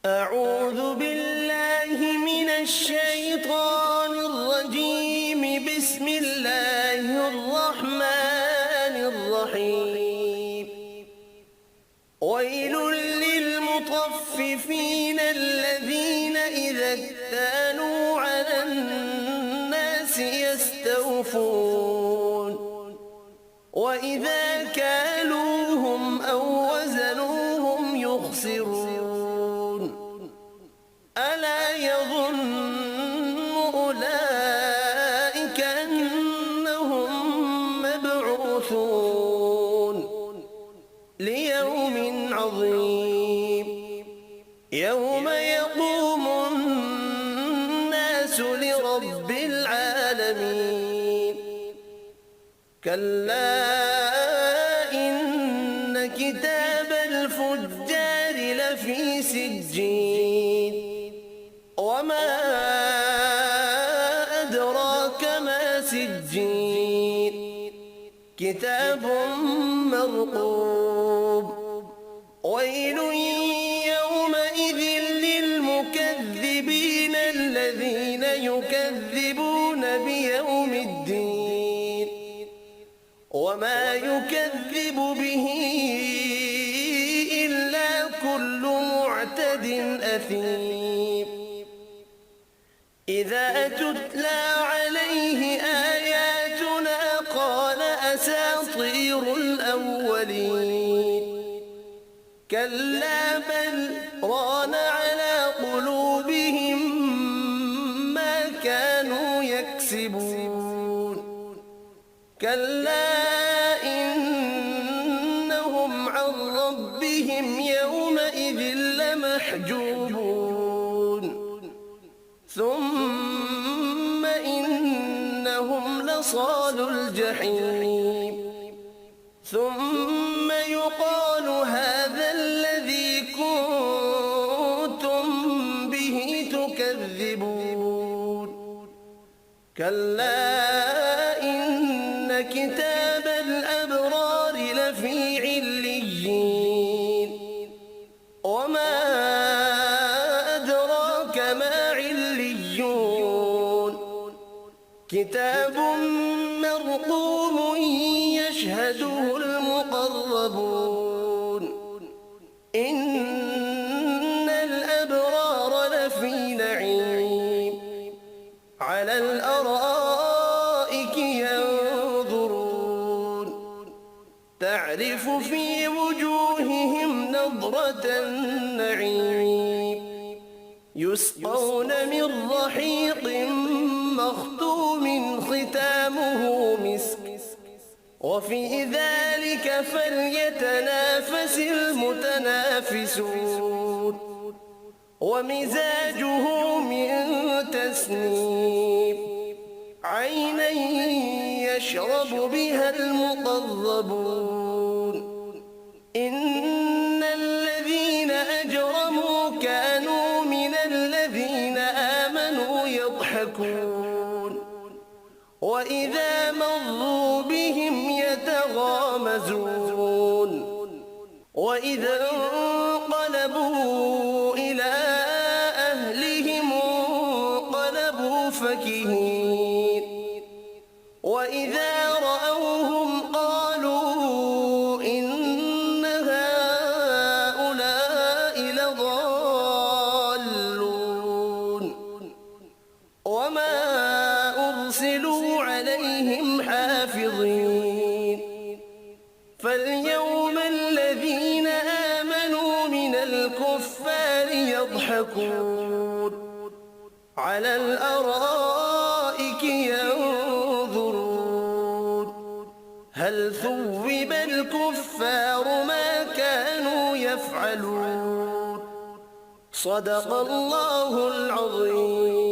أعوذ بالله من الشيطان الرجيم. بسم الله الرحمن الرحيم. ويل للمطففين الذين إذا اكتالوا على الناس يستوفون وإذا كالوهم أو وزنوهم يخسرون. ألا يظن أولئك أنهم مبعوثون ليوم عظيم يوم يقوم الناس لرب العالمين. كلا إن كتاب الفجار لفي سجين وما أدراك ما سجين كتاب مرقوم. ويل يومئذ للمكذبين الذين يكذبون بيوم الدين وما يكذب به إلا كل معتد أثيم. إذا تتلى عليه آياتنا قال أساطير الأولين. كلا بل ران على قلوبهم ما كانوا يكسبون. كلا إنهم عن ربهم يومئذ لمحجوبون. ثم إنهم لصالو الجحيم. ثم يقال هذا الذي كنتم به تكذبون. كلا إن كتاب الأبرار لفي عليين وما أدراك ما عليون. كتاب مرقوم يشهده المقربون. إن الأبرار لفي نعيم على الأرائك ينظرون تعرف في وجوههم نضرة النعيم. يسقون من رحيق مختوم ختامه مسك وفي ذلك فليتنافس المتنافسون. ومزاجه من تسنيم عينا يشرب بها المقربون. إن الذين أجرموا كانوا من الذين آمنوا يضحكون وإذا مروا بهم يتغامزون. وإذا انقلبوا إلى أهلهم انقلبوا فكهين. وإذا رأوهم قالوا إن هؤلاء لضالون وما أرسلوا عليهم حافظين. فاليوم الذين آمنوا من الكفار يضحكون على الأرائك ينظرون هل ثوب الكفار ما كانوا يفعلون. صدق الله العظيم.